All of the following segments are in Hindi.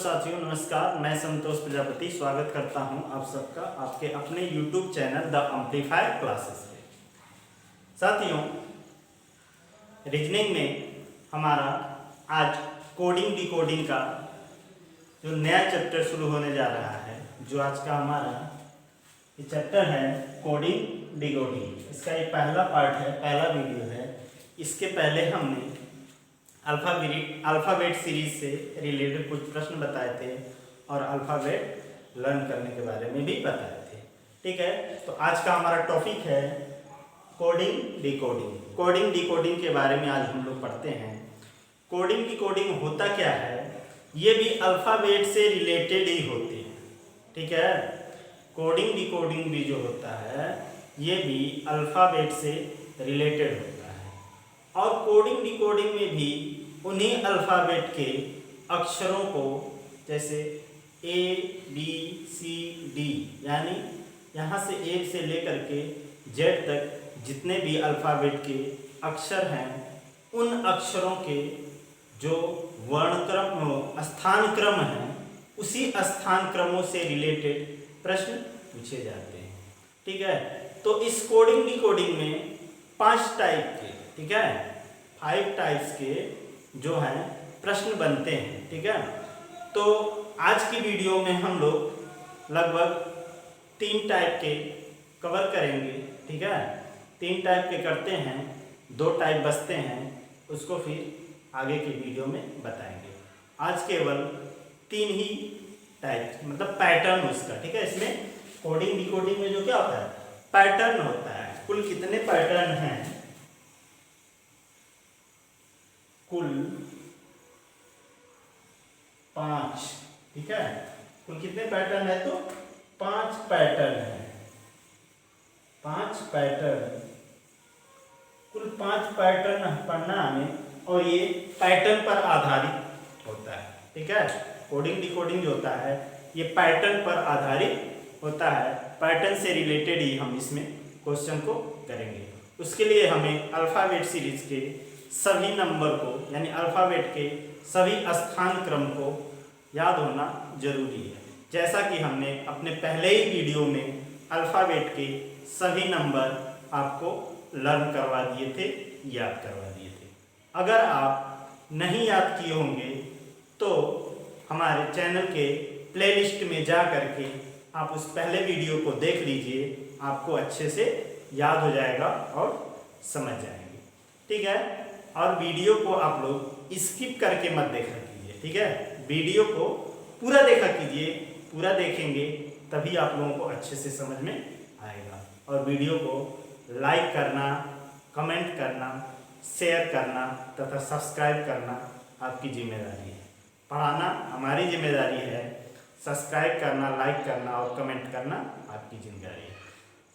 साथियों, नमस्कार। मैं संतोष प्रजापति स्वागत करता हूं आप सबका आपके अपने YouTube channel the amplifier classes पे। साथियों, रीजनिंग में हमारा आज कोडिंग डिकोडिंग का जो नया चैप्टर शुरू होने जा रहा है, जो आज का हमारा ये चैप्टर है कोडिंग डिकोडिंग। इसका ये पहला पार्ट है, पहला वीडियो है। इसके पहले हमने अल्फ़ाबेट सीरीज से रिलेटेड कुछ प्रश्न बताए थे और अल्फ़ाबेट लर्न करने के बारे में भी बताए थे। ठीक है, तो आज का हमारा टॉपिक है कोडिंग डिकोडिंग। कोडिंग डिकोडिंग के बारे में आज हम लोग पढ़ते हैं। कोडिंग डिकोडिंग होता क्या है, ये भी अल्फ़ाबेट से रिलेटेड ही होते हैं। ठीक है, कोडिंग डिकोडिंग भी जो होता है ये भी अल्फ़ाबेट से रिलेटेड होता है। और कोडिंग डिकोडिंग में भी उन्हीं अल्फ़ाबेट के अक्षरों को, जैसे A B C D, यानी यहाँ से A से लेकर के Z तक जितने भी अल्फ़ाबेट के अक्षर हैं, उन अक्षरों के जो वर्णक्रम स्थान क्रम हैं, उसी स्थान क्रमों से रिलेटेड प्रश्न पूछे जाते हैं। ठीक है, तो इस कोडिंग डिकोडिंग में 5 टाइप के, ठीक है, 5 टाइप्स के जो हैं प्रश्न बनते हैं। ठीक है, तो आज की वीडियो में हम लोग लगभग 3 टाइप के कवर करेंगे। ठीक है, 3 टाइप के करते हैं, 2 टाइप बचते हैं, उसको फिर आगे की वीडियो में बताएंगे। आज केवल 3 ही टाइप, मतलब पैटर्न उसका। ठीक है, इसमें कोडिंग डिकोडिंग में जो क्या होता है, पैटर्न होता है। कुल कितने पैटर्न हैं? कुल 5। ठीक है, कुल कितने पैटर्न है? तो 5 पैटर्न है। 5 पैटर्न, कुल 5 पैटर्न पढ़ना हमें, और ये पैटर्न पर आधारित होता है। ठीक है, कोडिंग डिकोडिंग जो होता है ये पैटर्न पर आधारित होता है। पैटर्न से रिलेटेड ही हम इसमें क्वेश्चन को करेंगे। उसके लिए हमें अल्फ़ाबेट सीरीज के सभी नंबर को, यानी अल्फ़ाबेट के सभी स्थान क्रम को याद होना जरूरी है। जैसा कि हमने अपने पहले ही वीडियो में अल्फ़ाबेट के सभी नंबर आपको लर्न करवा दिए थे, याद करवा दिए थे। अगर आप नहीं याद किए होंगे तो हमारे चैनल के प्लेलिस्ट में जा करके आप उस पहले वीडियो को देख लीजिए, आपको अच्छे से याद हो जाएगा और समझ जाएंगे। ठीक है, और वीडियो को आप लोग स्किप करके मत देखा कीजिए। ठीक है, वीडियो को पूरा देखा कीजिए। पूरा देखेंगे तभी आप लोगों को अच्छे से समझ में आएगा। और वीडियो को लाइक करना, कमेंट करना, शेयर करना तथा सब्सक्राइब करना आपकी जिम्मेदारी है। पढ़ाना हमारी जिम्मेदारी है, सब्सक्राइब करना, लाइक करना और कमेंट करना आपकी जिम्मेदारी है।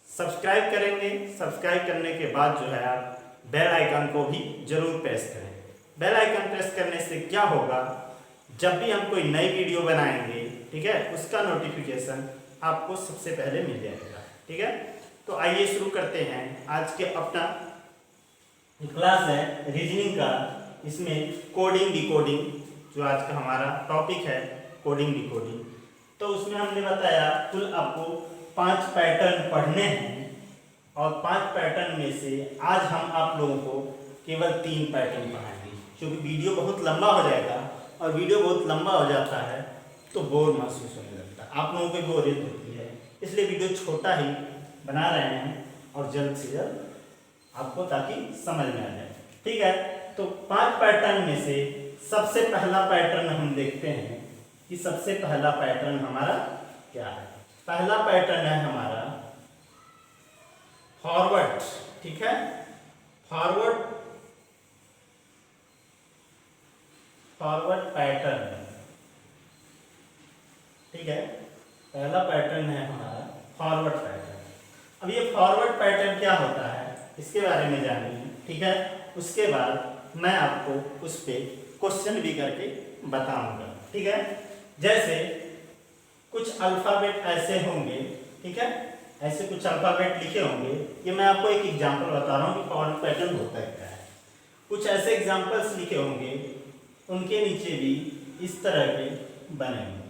सब्सक्राइब करेंगे, सब्सक्राइब करने के बाद जो है आप बेल आइकन को भी जरूर प्रेस करें। बेल आइकन प्रेस करने से क्या होगा, जब भी हम कोई नई वीडियो बनाएंगे, ठीक है, उसका नोटिफिकेशन आपको सबसे पहले मिल जाएगा। ठीक है, तो आइए शुरू करते हैं। आज के अपना क्लास है रीजनिंग का, इसमें कोडिंग डिकोडिंग जो आज का हमारा टॉपिक है, कोडिंग डिकोडिंग। तो उसमें हमने बताया कुल आपको 5 पैटर्न पढ़ने हैं, और 5 पैटर्न में से आज हम आप लोगों को केवल 3 पैटर्न पढ़ाएंगे, क्योंकि वीडियो बहुत लंबा हो जाएगा, और वीडियो बहुत लंबा हो जाता है तो बोर महसूस होने लगता है, आप लोगों को बोरियत होती है। इसलिए वीडियो छोटा ही बना रहे हैं और जल्द से जल्द आपको, ताकि समझ में आ जाए। ठीक है, तो 5 पैटर्न में से सबसे पहला पैटर्न हम देखते हैं कि सबसे पहला पैटर्न हमारा क्या है। पहला पैटर्न है हमारा फॉरवर्ड। ठीक है, फॉरवर्ड पैटर्न। ठीक है, पहला पैटर्न है हमारा फॉरवर्ड पैटर्न। अब ये फॉरवर्ड पैटर्न क्या होता है, इसके बारे में जानिए। ठीक है, उसके बाद मैं आपको उस पर क्वेश्चन भी करके बताऊंगा। ठीक है, जैसे कुछ अल्फ़ाबेट ऐसे होंगे, ठीक है, ऐसे कुछ अल्फ़ाबेट लिखे होंगे। ये मैं आपको एक एग्जांपल बता रहा हूँ कि फॉरवर्ड पैटर्न होता है क्या है। कुछ ऐसे एग्जांपल्स लिखे होंगे, उनके नीचे भी इस तरह के बने होंगे।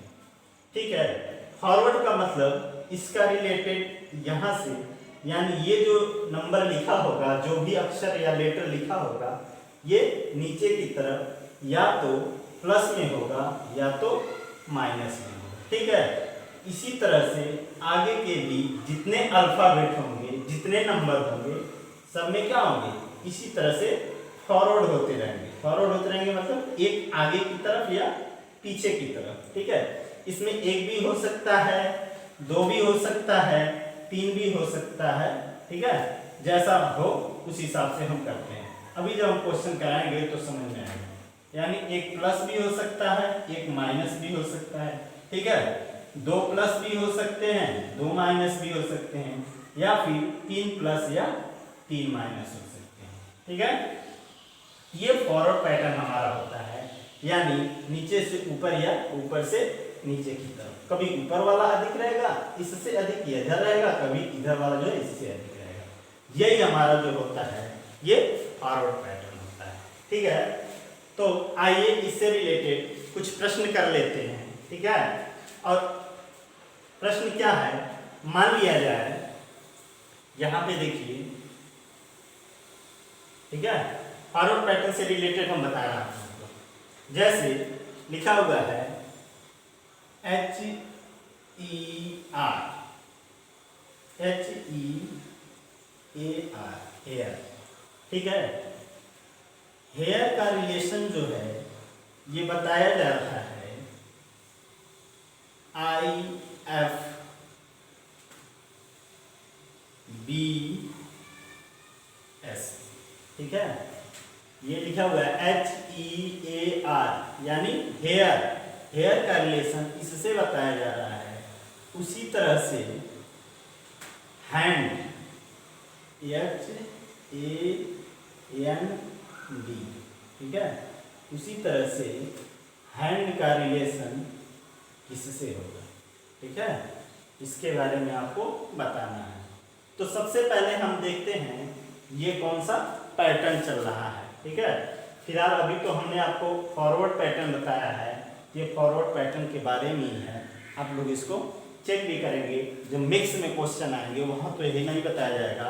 ठीक है, फॉरवर्ड का मतलब इसका रिलेटेड यहाँ से, यानी ये जो नंबर लिखा होगा, जो भी अक्षर या लेटर लिखा होगा, ये नीचे की तरफ या तो प्लस में होगा या तो माइनस में होगा। ठीक है, इसी तरह से आगे के भी जितने अल्फाबेट होंगे, जितने नंबर होंगे, सब में क्या होंगे, इसी तरह से फॉरवर्ड होते रहेंगे। फॉरवर्ड होते रहेंगे मतलब एक आगे की तरफ या पीछे की तरफ। ठीक है, इसमें एक भी हो सकता है, दो भी हो सकता है, तीन भी हो सकता है। ठीक है, जैसा हो उस हिसाब से हम करते हैं। अभी जब हम क्वेश्चन कराएंगे तो समझ में आएगा। यानी एक प्लस भी हो सकता है, एक माइनस भी हो सकता है। ठीक है, दो प्लस भी हो सकते हैं, दो माइनस भी हो सकते हैं, या फिर तीन प्लस या तीन माइनस हो सकते हैं। ठीक है, ये फॉरवर्ड पैटर्न हमारा होता है, यानी नीचे से ऊपर या ऊपर से नीचे की तरफ। कभी ऊपर वाला अधिक रहेगा, इससे अधिक इधर रहेगा, कभी इधर वाला जो है इससे अधिक रहेगा। यही हमारा जो होता है ये फॉरवर्ड पैटर्न होता है। ठीक है, तो आइए इससे रिलेटेड कुछ प्रश्न कर लेते हैं। ठीक है, और प्रश्न क्या है, मान लिया जाए यहाँ पे देखिए। ठीक है, फॉरवर्ड पैटर्न से रिलेटेड हम बता रहा हूँ। जैसे लिखा हुआ है HER, हेयर। ठीक है, हेयर का रिलेशन जो है ये बताया जा रहा है IFBS। ठीक है, ये लिखा हुआ है HEAR, यानी हेयर। हेयर का रिलेशन इससे बताया जा रहा है। उसी तरह से हैंड, HAND। ठीक है, उसी तरह से हैंड का रिलेशन किससे होगा। ठीक है, इसके बारे में आपको बताना है। तो सबसे पहले हम देखते हैं ये कौन सा पैटर्न चल रहा है। ठीक है, फिलहाल अभी तो हमने आपको फॉरवर्ड पैटर्न बताया है, ये फॉरवर्ड पैटर्न के बारे में ही है। आप लोग इसको चेक भी करेंगे, जब मिक्स में क्वेश्चन आएंगे वहाँ तो यही नहीं बताया जाएगा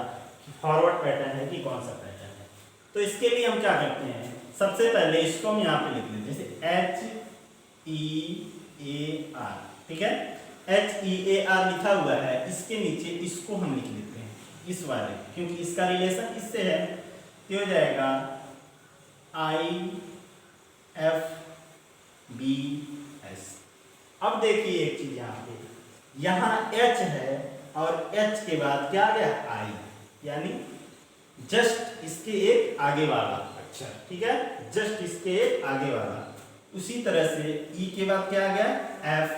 कि फॉरवर्ड पैटर्न है कि कौन सा पैटर्न है। तो इसके लिए हम क्या करते हैं, सबसे पहले इसको हम यहाँ पे लिख लेते हैं, जैसे HEAR। ठीक है, HEAR लिखा हुआ है, इसके नीचे इसको हम लिख लेते हैं, इस वाले, क्योंकि इसका रिलेशन इससे है, तो हो जाएगा IFBS। अब देखिए एक चीज यहाँ पे, यहाँ H है और H के बाद क्या आ गया, I, यानी जस्ट इसके एक आगे वाला अक्षर। ठीक है, जस्ट इसके एक आगे वाला। उसी तरह से E के बाद क्या आ गया, F,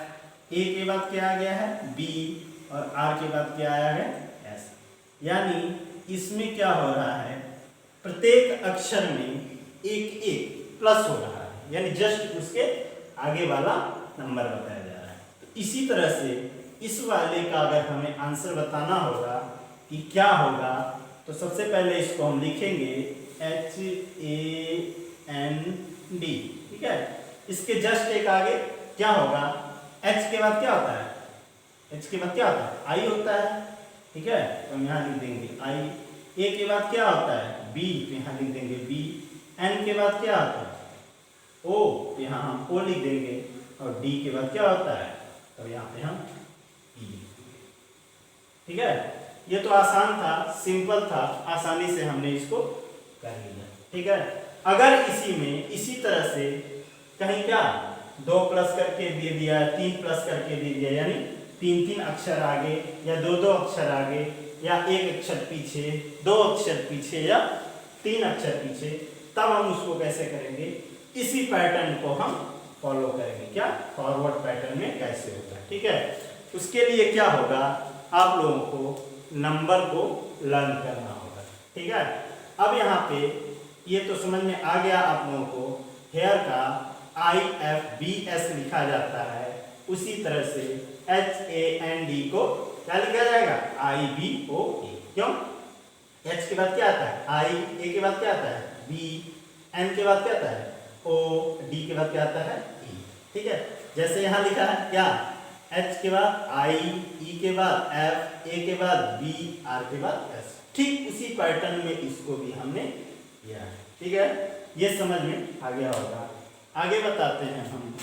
A के बाद क्या आ गया है, B, और R के बाद क्या आया है, S। यानी इसमें क्या हो रहा है, प्रत्येक अक्षर में एक एक प्लस हो रहा है, यानी जस्ट उसके आगे वाला नंबर बताया जा रहा है। तो इसी तरह से इस वाले का अगर हमें आंसर बताना होगा कि क्या होगा, तो सबसे पहले इसको हम लिखेंगे HAND। ठीक है, इसके जस्ट एक आगे क्या होगा, H के बाद क्या होता है, H के बाद क्या होता है, I होता है। ठीक है, तो हम यहाँ लिख देंगे I। A के बाद क्या होता है, B, तो यहाँ लिख देंगे B। N के बाद क्या होता है, O, तो यहाँ हम O लिख देंगे। और D के बाद क्या होता है, तो यहाँ पे हम E लिख देंगे। ठीक है, ये तो आसान था, सिंपल था, आसानी से हमने इसको कर लिया। ठीक है, अगर इसी में इसी तरह से कहीं क्या 2 प्लस करके दे दिया, 3 प्लस करके दे दिया, यानी 3 अक्षर आगे या 2 अक्षर आगे या 1 अक्षर पीछे, 2 अक्षर पीछे या 3 अक्षर पीछे, तब हम उसको कैसे करेंगे, इसी पैटर्न को हम फॉलो करेंगे। क्या, फॉरवर्ड पैटर्न में कैसे होता है। ठीक है, उसके लिए क्या होगा, आप लोगों को नंबर को लर्न करना होगा। ठीक है, अब यहाँ पे ये तो समझ में आ गया आप लोगों को, हेयर का IFBS लिखा जाता है, उसी तरह से HAND को क्या लिखा जाएगा, IBOA। क्यों, H के बाद क्या आता है I, A के बाद क्या आता है B, N के बाद क्या आता है O, D के बाद क्या आता है E। ठीक है, जैसे यहाँ लिखा है क्या, H के बाद I, E के बाद F, A के बाद B, R के बाद S। ठीक उसी पैटर्न में इसको भी हमने किया है। ठीक है, ये समझ में आ गया होगा। आगे बताते हैं हम।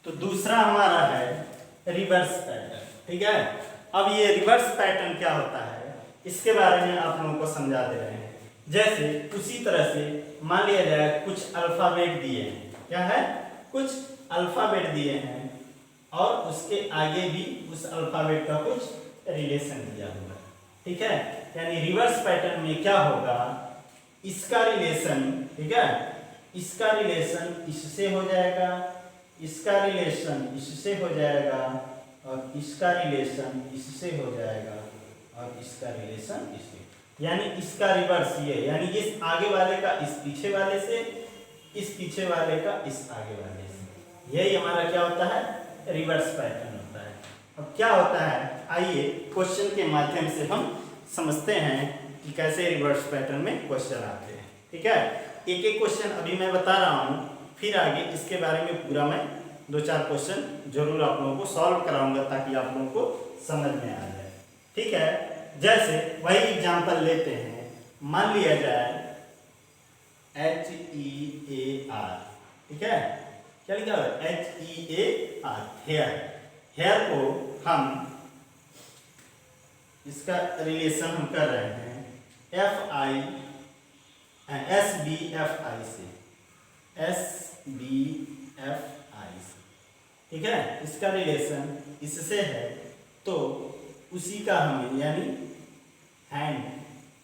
तो दूसरा हमारा है रिवर्स पैटर्न। ठीक है, अब ये रिवर्स पैटर्न क्या होता है इसके बारे में आप लोगों को समझा दे रहे हैं। जैसे उसी तरह से मान लिया जाए कुछ अल्फाबेट दिए हैं, क्या है, कुछ अल्फाबेट दिए हैं और उसके आगे भी उस अल्फाबेट का कुछ रिलेशन दिया होगा। ठीक है, यानी रिवर्स पैटर्न में क्या होगा, इसका रिलेशन, ठीक है, इसका रिलेशन इससे हो जाएगा, इसका रिलेशन इससे हो जाएगा और इसका रिलेशन इससे हो जाएगा और इसका रिलेशन इससे, यानी इसका रिवर्स ये, यानी इस आगे वाले का इस पीछे वाले से, इस पीछे वाले का इस आगे वाले से, यही हमारा क्या होता है, रिवर्स पैटर्न होता है। अब क्या होता है, आइए क्वेश्चन के माध्यम से हम समझते हैं कि कैसे रिवर्स पैटर्न में क्वेश्चन आते हैं। ठीक है, एक एक क्वेश्चन अभी मैं बता रहा हूँ, फिर आगे इसके बारे में पूरा मैं 2-4 क्वेश्चन जरूर आप लोगों को सॉल्व कराऊंगा ताकि आप लोगों को समझ में आ जाए। ठीक है, जैसे वही एग्जांपल लेते हैं, मान लिया जाए HEAR। ठीक है, क्या लिखा हुआ है, HEAR, हेयर। हेयर को हम इसका रिलेशन हम कर रहे हैं SBFI से, SBFI से। ठीक है, इसका रिलेशन इससे है तो उसी का हमें यानी हैंड,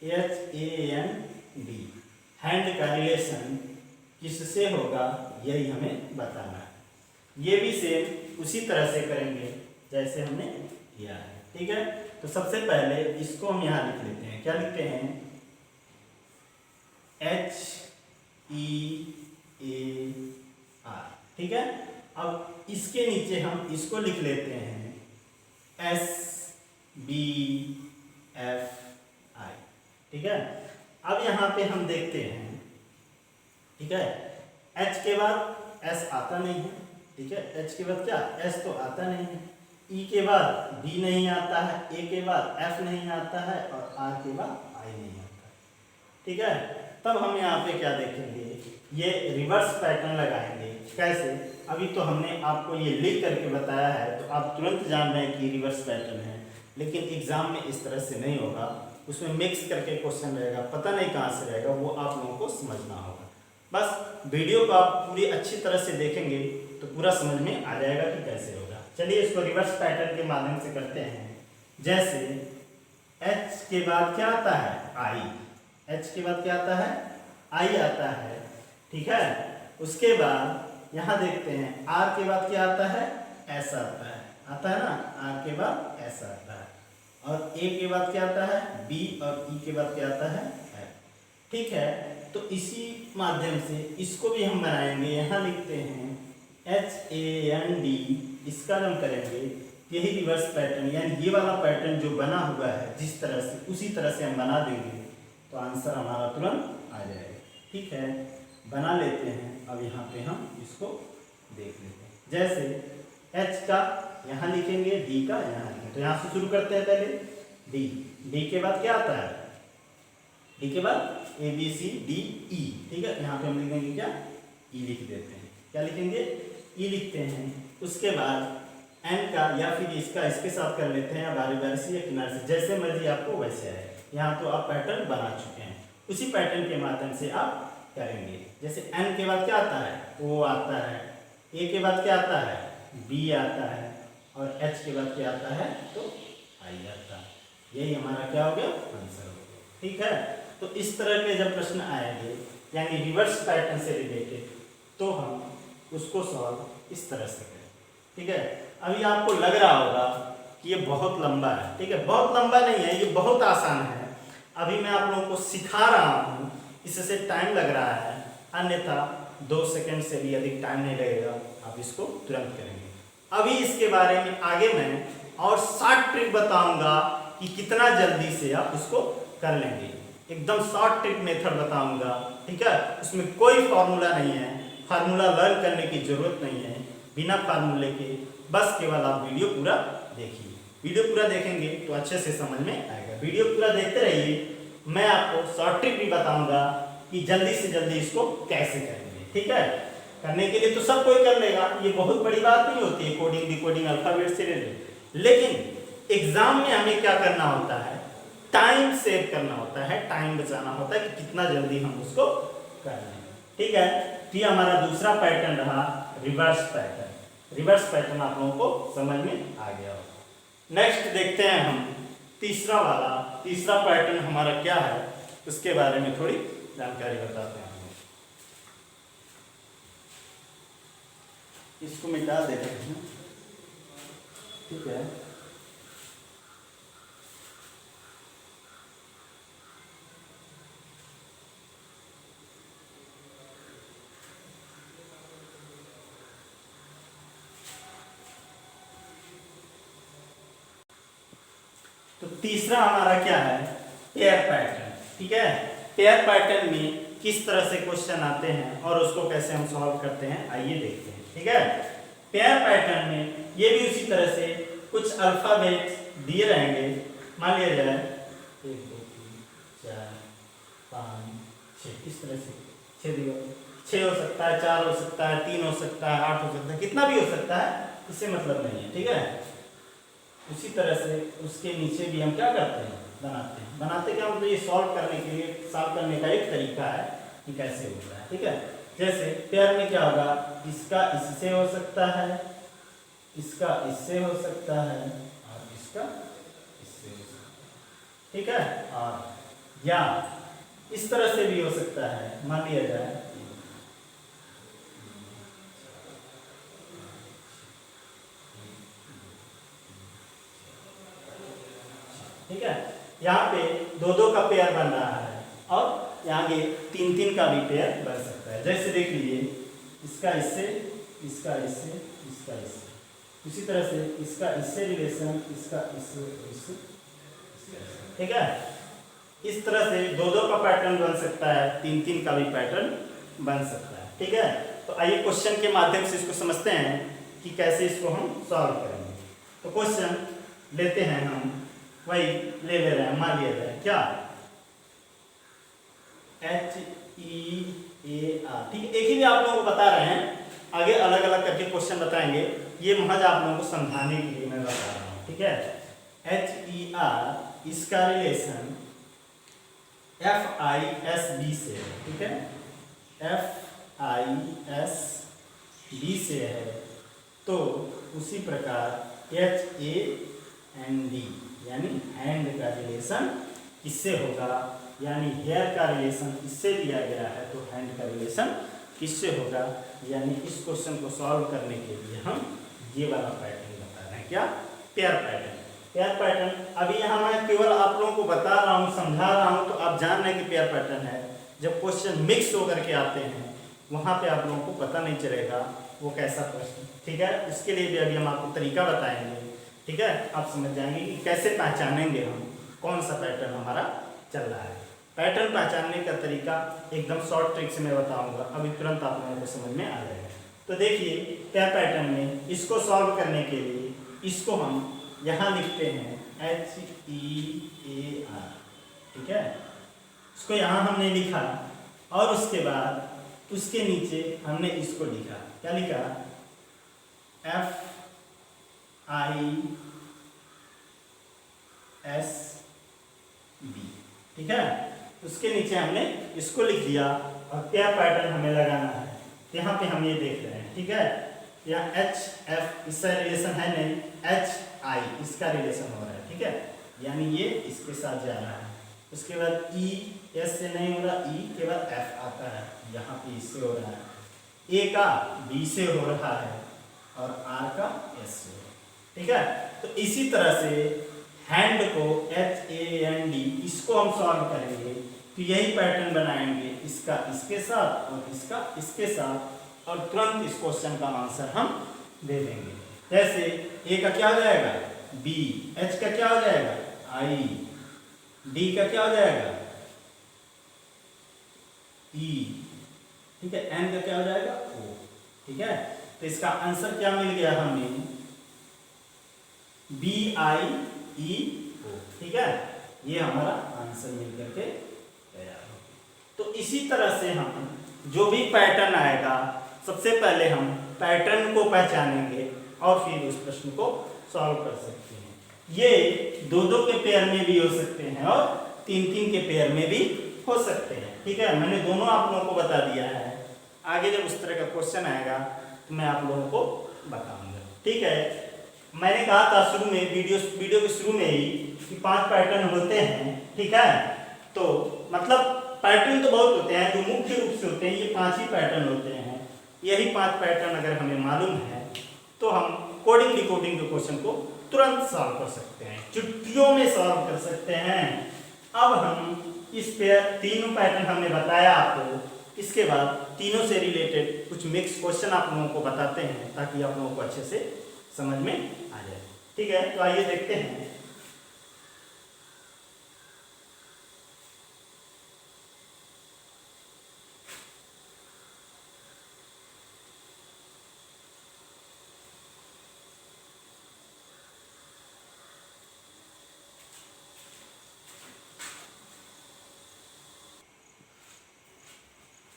HAND, हैंड का रिलेशन किससे होगा यही हमें बताना है। ये भी सेम उसी तरह से करेंगे जैसे हमने किया है। ठीक है, तो सबसे पहले इसको हम यहाँ लिख लेते हैं, क्या लिखते हैं, HEAR। ठीक है, अब इसके नीचे हम इसको लिख लेते हैं SBFI। ठीक है, अब यहाँ पे हम देखते हैं, ठीक है, H के बाद S आता नहीं है। ठीक है, H के बाद क्या, S तो आता नहीं है, E के बाद B नहीं आता है, A के बाद F नहीं आता है और R के बाद I नहीं आता है। ठीक है, तब हम यहाँ पे क्या देखेंगे, ये रिवर्स पैटर्न लगाएंगे। कैसे, अभी तो हमने आपको ये लिख करके बताया है तो आप तुरंत जान रहे हैं कि रिवर्स पैटर्न है, लेकिन एग्जाम में इस तरह से नहीं होगा, उसमें मिक्स करके क्वेश्चन रहेगा, पता नहीं कहाँ से रहेगा, वो आप लोगों को समझना होगा। बस वीडियो को आप पूरी अच्छी तरह से देखेंगे तो पूरा समझ में आ जाएगा कि कैसे होगा। चलिए इसको रिवर्स पैटर्न के माध्यम से करते हैं। जैसे H के बाद क्या आता है, I, H के बाद क्या आता है, I आता है। ठीक है, उसके बाद यहाँ देखते हैं R के बाद क्या आता है, S आता है ना, R के बाद S आता है और A के बाद क्या आता है, B और E के बाद क्या आता है, F। ठीक है, तो इसी माध्यम से इसको भी हम बनाएंगे, यहाँ लिखते हैं HAND, इसका हम करेंगे, यही रिवर्स पैटर्न, यानी ये वाला पैटर्न जो बना हुआ है जिस तरह से उसी तरह से हम बना देंगे तो आंसर हमारा तुरंत आ जाएगा। ठीक है, बना लेते हैं। अब यहाँ पे हम इसको देख लेते हैं, जैसे H का यहाँ लिखेंगे, D का यहाँ लिखेंगे, तो यहाँ से शुरू करते हैं पहले D के बाद क्या आता है, D के बाद ABCDE। ठीक है, यहाँ पे हम लिखेंगे क्या, E लिख देते हैं, क्या लिखेंगे, E लिखते हैं। उसके बाद N का या फिर इसका इसके साथ कर लेते हैं, या बारी बारी से या किनारे से, जैसे मर्जी आपको वैसे आए। यहाँ तो आप पैटर्न बना चुके हैं, उसी पैटर्न के माध्यम से आप करेंगे। जैसे N के बाद क्या आता है, O आता है, A के बाद क्या आता है, B आता है और H के बाद क्या आता है, तो I आता है। यही हमारा क्या हो गया, आंसर हो गया। ठीक है, तो इस तरह के जब प्रश्न आएंगे यानी रिवर्स पैटर्न से रिलेटेड, तो हम उसको सॉल्व इस तरह से करें। ठीक है, अभी आपको लग रहा होगा कि ये बहुत लंबा है। ठीक है, बहुत लंबा नहीं है, ये बहुत आसान है। अभी मैं आप लोगों को सिखा रहा हूँ, इससे टाइम लग रहा है, अन्यथा 2 सेकंड से भी अधिक टाइम नहीं लगेगा, आप इसको तुरंत करेंगे। अभी इसके बारे में आगे मैं और 60 ट्रिक बताऊंगा कि कितना जल्दी से आप उसको कर लेंगे। एकदम शॉर्ट ट्रिक मेथड बताऊंगा, ठीक है। उसमें कोई फार्मूला नहीं है, फार्मूला लर्न करने की जरूरत नहीं है, बिना फार्मूले के बस केवल आप वीडियो पूरा देखिए। वीडियो पूरा देखेंगे तो अच्छे से समझ में आएगा। वीडियो पूरा देखते रहिए, मैं आपको शॉर्ट ट्रिक भी बताऊंगा कि जल्दी से जल्दी इसको कैसे करेंगे, ठीक है। करने के लिए तो सब कोई कर लेगा, ये बहुत बड़ी बात नहीं होती है कोडिंग डिकोडिंग अल्फाबेट से रिलेटेड, लेकिन एग्जाम में हमें क्या करना होता है, टाइम सेव करना होता है, टाइम बचाना होता है कि कितना जल्दी हम उसको कर लें, ठीक है। तो ये हमारा दूसरा पैटर्न रहा रिवर्स पैटर्न। रिवर्स पैटर्न आप लोगों को समझ में आ गया होगा। नेक्स्ट देखते हैं हम तीसरा वाला। तीसरा पैटर्न हमारा क्या है उसके बारे में थोड़ी जानकारी बताते हैं। इसको मिटा देते हैं, ठीक है। तो तीसरा हमारा क्या है, पेयर पैटर्न, ठीक है। पेयर पैटर्न में किस तरह से क्वेश्चन आते हैं और उसको कैसे हम सॉल्व करते हैं, आइए देखते हैं, ठीक है। पेयर पैटर्न में ये भी उसी तरह से कुछ अल्फाबेट दिए रहेंगे, मान लिया जाए 1 2 3 4 5 6, इस तरह से 6 हो सकता है, 4 हो सकता है, 3 हो सकता है, 8 हो सकता है, कितना भी हो सकता है, इससे मतलब नहीं है, ठीक है। उसी तरह से उसके नीचे भी हम क्या करते हैं, बनाते हैं। बनाते क्या मतलब, ये सॉल्व करने के लिए, सॉल्व करने का एक तरीका है कि कैसे होता है, ठीक है। जैसे पेयर में क्या होगा, इसका इससे हो सकता है, इसका इससे हो सकता है और इसका इससे हो सकता है, ठीक है। और या इस तरह से भी हो सकता है, मान लिया जाए ठीक है। यहाँ पे 2 2 का पेयर बन रहा है और यहाँ के 3 3 का भी पेयर बन सकता है। जैसे देख लीजिए, इसका इससे, इसका इससे, इसका इससे, इसी तरह से इसका इससे रिलेशन, इसका इससे, इससे, ठीक है। इस तरह से 2 2 का पैटर्न बन सकता है, 3 3 का भी पैटर्न बन सकता है, ठीक है। तो आइए क्वेश्चन के माध्यम से इसको समझते हैं कि कैसे इसको हम सॉल्व करेंगे। तो क्वेश्चन लेते हैं हम, वही ले रहे हैं, मान लिया जाए क्या HEAR, ठीक है। एक ही भी आप लोगों को बता रहे हैं, आगे अलग अलग करके क्वेश्चन बताएंगे, ये महज आप लोगों को समझाने के लिए मैं बता रहा हूँ, ठीक है। HER इसका रिलेशन FISB से है, ठीक है। FISB से है, तो उसी प्रकार HAND यानी हैंड का रिलेशन किससे होगा, यानी हेयर का रिलेशन इससे दिया गया है, तो हैंड का रिलेशन किससे होगा। यानी इस क्वेश्चन को सॉल्व करने के लिए हम ये वाला पैटर्न बता रहे हैं, क्या, पेयर पैटर्न। पेयर पैटर्न अभी यहाँ मैं केवल आप लोगों को बता रहा हूँ, समझा रहा हूँ, तो आप जान रहे हैं कि पेयर पैटर्न है। जब क्वेश्चन मिक्स होकर के आते हैं वहाँ पे आप लोगों को पता नहीं चलेगा वो कैसा प्रश्न, ठीक है। उसके लिए भी अभी हम आपको तरीका बताएंगे, ठीक है। आप समझ जाएंगे कि कैसे पहचानेंगे हम कौन सा पैटर्न हमारा चल रहा है। पैटर्न पहचानने का तरीका एकदम शॉर्ट ट्रिक से मैं बताऊंगा, अभी तुरंत आप लोगों को समझ में आ जाएगा। तो देखिए, पेयर पैटर्न में इसको सॉल्व करने के लिए इसको हम यहाँ लिखते हैं HEAR, ठीक है। इसको यहाँ हमने लिखा और उसके बाद उसके नीचे हमने इसको लिखा, क्या लिखा, FISB, ठीक है। उसके नीचे हमने इसको लिख दिया और पेयर पैटर्न हमें लगाना है। यहाँ पे हम ये देख रहे हैं, ठीक है। यहाँ HF इसका रिलेशन है नहीं, HI इसका रिलेशन हो रहा है, ठीक है। यानी ये इसके साथ जा रहा है। उसके बाद E S से नहीं हो रहा, E के बाद F आता है, यहाँ पे इससे हो रहा है। A का B से हो रहा है और R का S से हो रहा है, ठीक है। तो इसी तरह से हैंड को HAND इसको हम सॉल्व करेंगे, तो यही पैटर्न बनाएंगे, इसका इसके साथ और इसका इसके साथ, और तुरंत इस क्वेश्चन का आंसर हम दे देंगे। जैसे A का क्या हो जाएगा, B, H का क्या हो जाएगा, I, D का क्या हो जाएगा, ई, ठीक है, एन का क्या हो जाएगा ओ, ठीक है। तो इसका आंसर क्या मिल गया हमें, बी आई ई ओ, ठीक है, ये हमारा आंसर मिल करके तैयार हो गया। तो इसी तरह से हम जो भी पैटर्न आएगा सबसे पहले हम पैटर्न को पहचानेंगे और फिर उस प्रश्न को सॉल्व कर सकते हैं। ये दो दो के पेयर में भी हो सकते हैं और तीन तीन के पेयर में भी हो सकते हैं, ठीक है। मैंने दोनों आप लोगों को बता दिया है, आगे जब उस तरह का क्वेश्चन आएगा तो मैं आप लोगों को बताऊंगा, ठीक है। मैंने कहा था शुरू में वीडियो के शुरू में ही कि 5 पैटर्न होते हैं, ठीक है। तो मतलब पैटर्न तो बहुत होते हैं, जो मुख्य रूप से होते हैं ये 5 ही पैटर्न होते हैं। यही 5 पैटर्न अगर हमें मालूम है तो हम कोडिंग डिकोडिंग के क्वेश्चन को तुरंत सॉल्व कर सकते हैं, चुटकियों में सॉल्व कर सकते हैं। अब हम इस पे तीनों पैटर्न हमने बताया आपको, इसके बाद तीनों से रिलेटेड कुछ मिक्स क्वेश्चन आप लोगों को बताते हैं ताकि आप लोगों को अच्छे से समझ में आ जाए, ठीक है। तो आइए देखते हैं।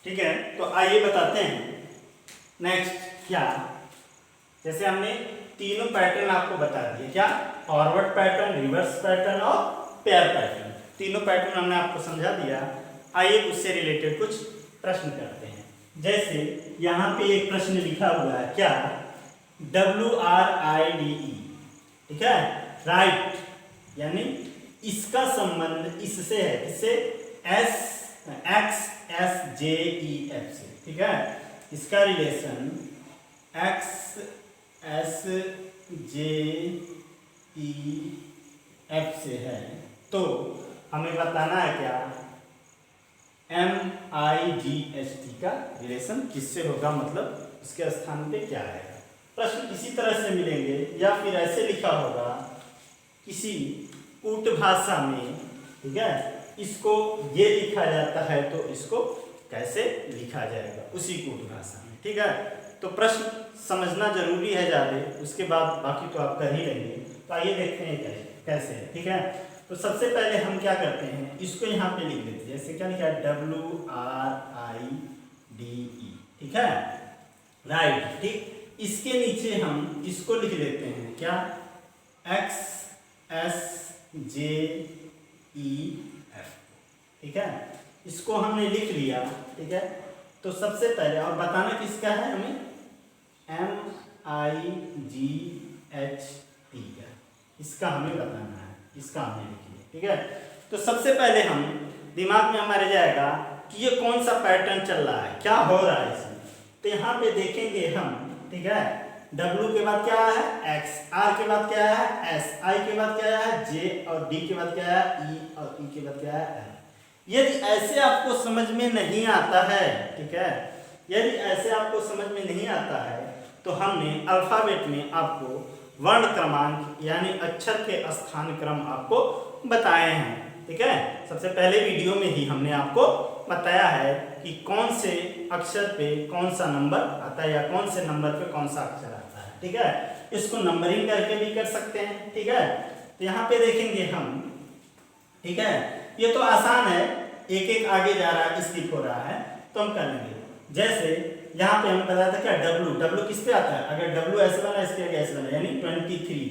ठीक है, तो आइए बताते हैं। नेक्स्ट क्या, जैसे हमने तीनों पैटर्न आपको बता दिए, क्या, फॉरवर्ड पैटर्न, रिवर्स पैटर्न और पेयर पैटर्न, तीनों पैटर्न हमने आपको समझा दिया। आइए उससे रिलेटेड कुछ प्रश्न करते हैं। जैसे यहाँ पे एक प्रश्न लिखा हुआ है, क्या, WRIDE, ठीक है, राइट, यानी इसका संबंध इससे है, इससे XSJEF से, ठीक है, इसका रिलेशन XSJEF से है। तो हमें बताना है क्या, MIGHT का रिलेशन किससे होगा, मतलब इसके स्थान पे क्या आएगा। प्रश्न इसी तरह से मिलेंगे या फिर ऐसे लिखा होगा किसी कूट भाषा में, ठीक है, इसको ये लिखा जाता है तो इसको कैसे लिखा जाएगा उसी कूट भाषा में, ठीक है। तो प्रश्न समझना जरूरी है ज़्यादा, उसके बाद बाकी तो आप कर ही लेंगे। तो आइए देखते हैं कैसे, ठीक है। तो सबसे पहले हम क्या करते हैं, इसको यहाँ पे लिख लेते हैं, जैसे क्या लिखा है, WRIDE, ठीक है, राइट, ठीक। इसके नीचे हम इसको लिख लेते हैं, क्या, XSJEF, ठीक है, इसको हमने लिख लिया, ठीक है। तो सबसे पहले और बताना किसका है हमें, MIGHT का, इसका हमें बताना है, इसका हमने लिख लिया, ठीक है। तो सबसे पहले हम दिमाग में हमारे जाएगा कि ये कौन सा पैटर्न चल रहा है, क्या हो रहा है इसमें। तो यहाँ पे देखेंगे हम, ठीक है, W के बाद क्या है X, R के बाद क्या है S, I के बाद क्या है J और D के बाद क्या है E और E के बाद क्या है L। यदि ऐसे आपको समझ में नहीं आता है, ठीक है, यदि ऐसे आपको समझ में नहीं आता है तो हमने अल्फाबेट में आपको वर्ण क्रमांक यानी अक्षर के स्थान क्रम आपको बताए हैं, ठीक है। सबसे पहले वीडियो में ही हमने आपको बताया है कि कौन से अक्षर पे कौन सा नंबर आता है या कौन से नंबर पे कौन सा अक्षर आता है, ठीक है। इसको नंबरिंग करके भी कर सकते हैं, ठीक है। तो यहाँ पे देखेंगे हम, ठीक है, ये तो आसान है, एक एक आगे जा रहा है, स्किप हो रहा है, तो हम कर लेंगे। जैसे यहाँ पे हम बताया था क्या, W किस पे आता है, अगर W ऐसे बना, इसके आगे ऐसे बना, यानी 23,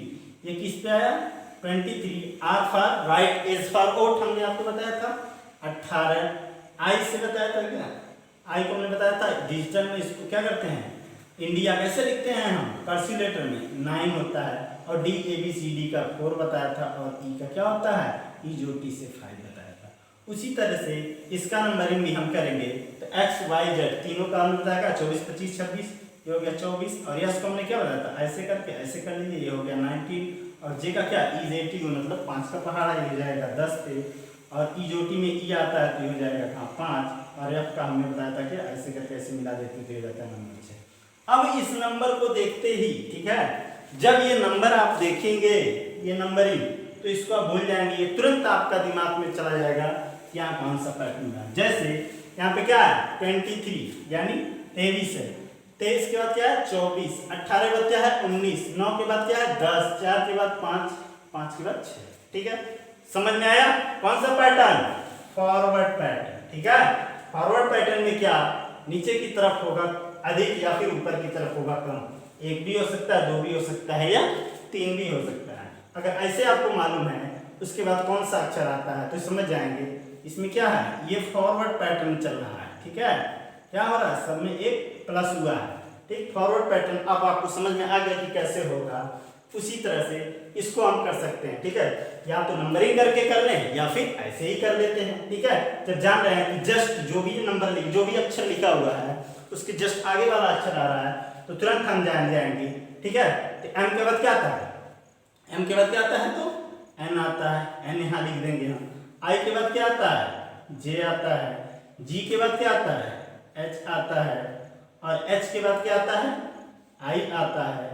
ये किस पे आया 23, R for right, S for oat हमने आपको बताया था 18, I से बताया था क्या, I को हमने बताया था डिजिटल में इसको क्या करते हैं, इंडिया कैसे लिखते हैं हम, कर्सिव लेटर में 9 होता है, और DABCD का 4 बताया था, और E का क्या होता है, E जो T से 5 बताया था। उसी तरह से इसका नंबरिंग भी हम करेंगे। तो XYZ तीनों का हम बताएगा 24, 25, 26, ये हो गया 24, और यस को हमने क्या बताया था, ऐसे करके ऐसे कर लीजिए, ये हो गया 19, और J का क्या EZT मतलब 5 का पहाड़ा, ये हो जाएगा 10 पे, और E जो T में E आता है तो ये हो जाएगा कहाँ 5, और F का हमने बताया था कि ऐसे करके ऐसे मिला देते तो ये जाता है नंबर 6। अब इस नंबर को देखते ही, ठीक है, जब ये नंबर आप देखेंगे, ये नंबरिंग, तो इसको आप भूल जाएंगे, ये तुरंत आपका दिमाग में चला जाएगा कि यहाँ कौन सा पैटर्न है। जैसे यहाँ पे क्या है 23 यानी 23 है। 23 के बाद क्या है 24, 18 के बाद क्या है 19, 9 के बाद क्या है 10, 4 के बाद 5, 5 के बाद 6। ठीक है, समझ में आया? कौन सा पैटर्न? Forward pattern. ठीक है, फॉरवर्ड पैटर्न में क्या नीचे की तरफ होगा अधिक या फिर ऊपर की तरफ होगा कम। एक भी हो सकता है, दो भी हो सकता है या तीन भी हो सकता है। अगर ऐसे आपको मालूम है उसके बाद कौन सा अक्षर आता है तो समझ जाएंगे इसमें क्या है, ये फॉरवर्ड पैटर्न चल रहा है। ठीक है, क्या हो रहा है, सब में एक प्लस हुआ है। ठीक, फॉरवर्ड पैटर्न अब आपको समझ में आ गया कि कैसे होगा। उसी तरह से इसको हम कर सकते हैं। ठीक है, या तो नंबरिंग करके कर लें या फिर ऐसे ही कर लेते हैं। ठीक है, जब जान रहे हैं कि जस्ट जो भी नंबर जो भी अक्षर लिखा हुआ है उसके जस्ट आगे वाला अक्षर आ रहा है तो तुरंत हम जान जाएंगे। ठीक है, तो एम के बाद क्या आता है, एम के बाद क्या आता है तो एन आता है, एन यहाँ लिख देंगे हम। आई के बाद क्या आता है, जे आता है। जी के बाद क्या आता है, एच आता है। और एच के बाद क्या आता है, आई आता है।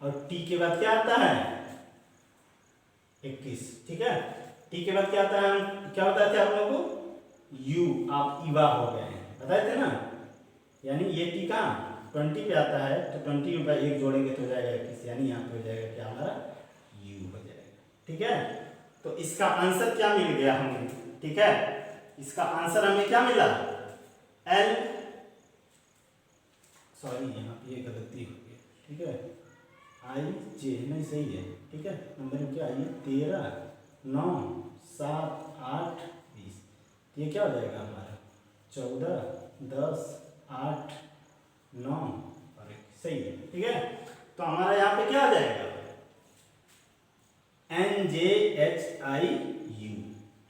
और टी के बाद क्या आता है 21। ठीक है, टी के बाद क्या आता है, क्या बताए थे आप लोगों को, यू, आप ईवा हो गए हैं, बताए थे ना। यानी ये टी का 20 पे आता है तो 20 पे एक जोड़ेंगे तो हो जाएगा 21, यानी यहाँ पे हो जाएगा क्या हमारा यू हो जाएगा। ठीक है, तो इसका आंसर क्या मिल गया हमें। ठीक है, इसका आंसर हमें क्या मिला, एल, सॉरी यहाँ पे ये गलती हो गई। ठीक है, आई जे नहीं सही है। ठीक है, नंबर क्या है 13, 9, 7, 8, 20, ये क्या हो जाएगा हमारा 14, 10, 8, 9 और 1 सही है। ठीक है, तो हमारा यहाँ पे क्या आ जाएगा NJHIU।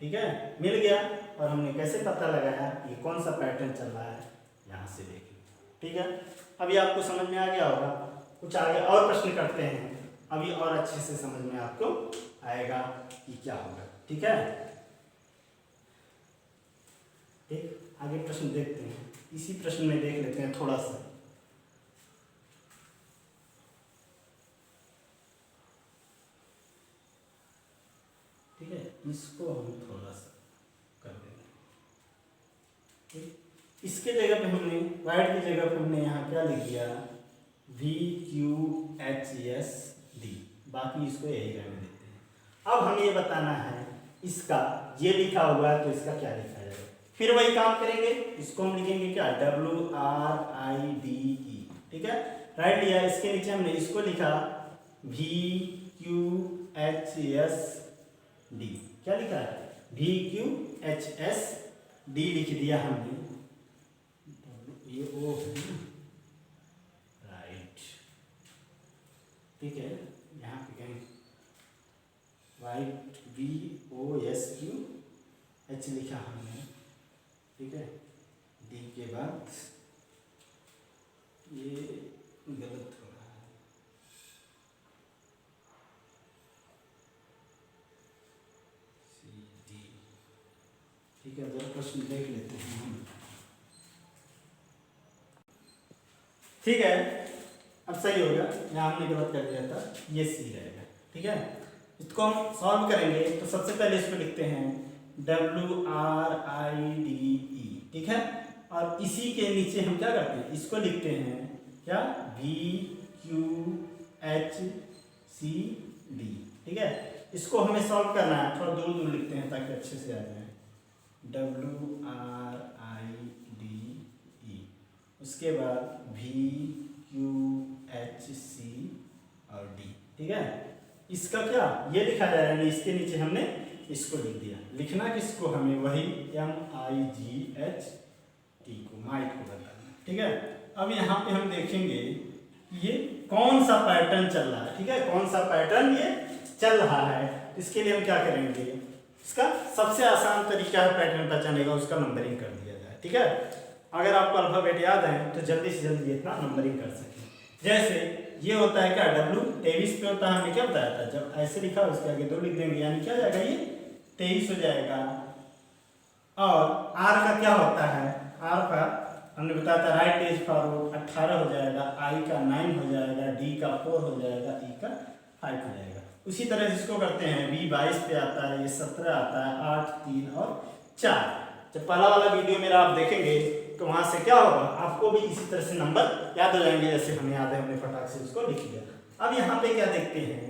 ठीक है, मिल गया। और हमने कैसे पता लगाया ये कौन सा पैटर्न चल रहा है, यहाँ से देखिए। ठीक है, अभी आपको समझ में आ गया होगा। कुछ आगे और प्रश्न करते हैं, अभी और अच्छे से समझ में आपको आएगा कि क्या होगा। ठीक है, ठीक, आगे प्रश्न देखते हैं। इसी प्रश्न में देख लेते हैं थोड़ा सा। ठीक है, इसको हम थोड़ा सा कर देंगे। ठीक, इसके जगह पे हमने वाइट की जगह पे हमने यहाँ क्या लिख दिया VQHSD, बाकी इसको यही रहने देते हैं। अब हमें ये बताना है इसका ये लिखा हुआ है तो इसका क्या लिखा जाएगा। फिर वही काम करेंगे, इसको हम लिखेंगे क्या WRIDE। ठीक है, राइट लिया, इसके नीचे हमने इसको लिखा VQHSD। क्या लिखा है VQHSD लिख दिया हमने, ये ओ राइट। ठीक है, यहाँ पे कहेंगे वाइट VOSQH लिखा हमने। ठीक है, डी के बाद ये गलत हो रहा है, CD। ठीक है, जरा प्रश्न देख लेते हैं हम। ठीक है, अब सही होगा, यहाँ हमने गलत कर दिया था, ये सी रहेगा। ठीक है, इसको हम सॉल्व करेंगे तो सबसे पहले इसको लिखते हैं WRIDE। ठीक है, और इसी के नीचे हम क्या करते हैं, इसको लिखते हैं क्या VQHCD। ठीक है, इसको हमें सॉल्व करना है, थोड़ा दूर दूर लिखते हैं ताकि अच्छे से आ जाए। WRIDE, उसके बाद VQHC और D। ठीक है, इसका क्या ये लिखा जा रहा है, इसके नीचे हमने इसको लिख दिया। लिखना किसको हमें वही MIGHT को, माइट को बताना। ठीक है, अब यहाँ पे हम देखेंगे ये कौन सा पैटर्न चल रहा है। ठीक है, कौन सा पैटर्न ये चल रहा है, इसके लिए हम क्या करेंगे, इसका सबसे आसान तरीका है पैटर्न पहचानने का, उसका नंबरिंग कर दिया जाए। ठीक है, अगर आपको अल्फाबेट याद है तो जल्दी से जल्दी इतना नंबरिंग कर सकें। जैसे ये होता है क्या W 23 पे होता है, हमने क्या बताया था, जब ऐसे लिखा उसके आगे 2 लिख देंगे, यानी क्या हो जाएगा ये 23 हो जाएगा। और R का क्या होता है, R का हमने बताया था राइट एज फॉरवर्ड 18 हो जाएगा, I का 9 हो जाएगा, D का 4 हो जाएगा, E का 5 हो जाएगा। उसी तरह से इसको करते हैं, B 22 पे आता है, ये 17 आता है, 8, 3 और 4। जब पहला वाला वीडियो मेरा आप देखेंगे तो वहां से क्या होगा, आपको भी इसी तरह से नंबर याद हो जाएंगे जैसे हमें याद है, हमने फटाक से उसको लिख लिया। अब यहाँ पे क्या देखते हैं,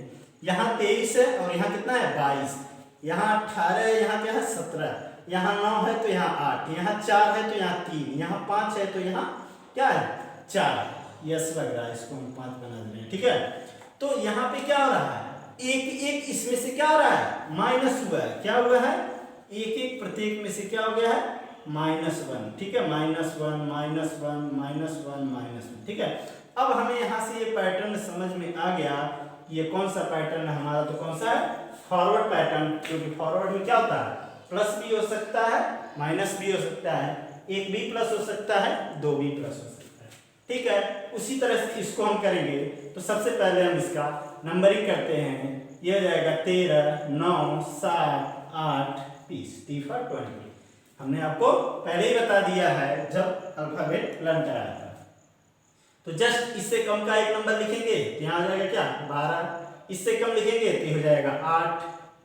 यहाँ 23 है और यहाँ कितना है 22, यहाँ 18 है, यहाँ क्या है 17, यहाँ 9 है तो यहाँ 8, यहाँ 4 है तो यहाँ 3, यहाँ 5 है तो यहाँ क्या है 4। यस लग रहा है, इसको हम 5 बना दे रहे हैं। ठीक है, तो यहाँ पे क्या हो रहा है, एक एक इसमें से क्या हो रहा है माइनस हुआ है। क्या हुआ है, एक एक प्रत्येक में से क्या हो गया है -1। ठीक है, -1 -1 -1 -1। ठीक है, अब हमें यहाँ से ये पैटर्न समझ में आ गया, ये कौन सा पैटर्न है हमारा, तो कौन सा है फॉरवर्ड पैटर्न, क्योंकि फॉरवर्ड में क्या होता है प्लस भी हो सकता है माइनस भी हो सकता है, एक भी प्लस हो सकता है, दो भी प्लस हो सकता है। ठीक है, उसी तरह से इसको हम करेंगे। तो सबसे पहले हम इसका नंबरिंग करते हैं, ये हो जाएगा 13 9 7 8 20 20। हमने आपको पहले ही बता दिया है जब अल्फाबेट लर्न कराया था। तो जस्ट इससे कम का एक नंबर लिखेंगे तो यहाँ आ जाएगा क्या 12, इससे कम लिखेंगे तो हो जाएगा 8।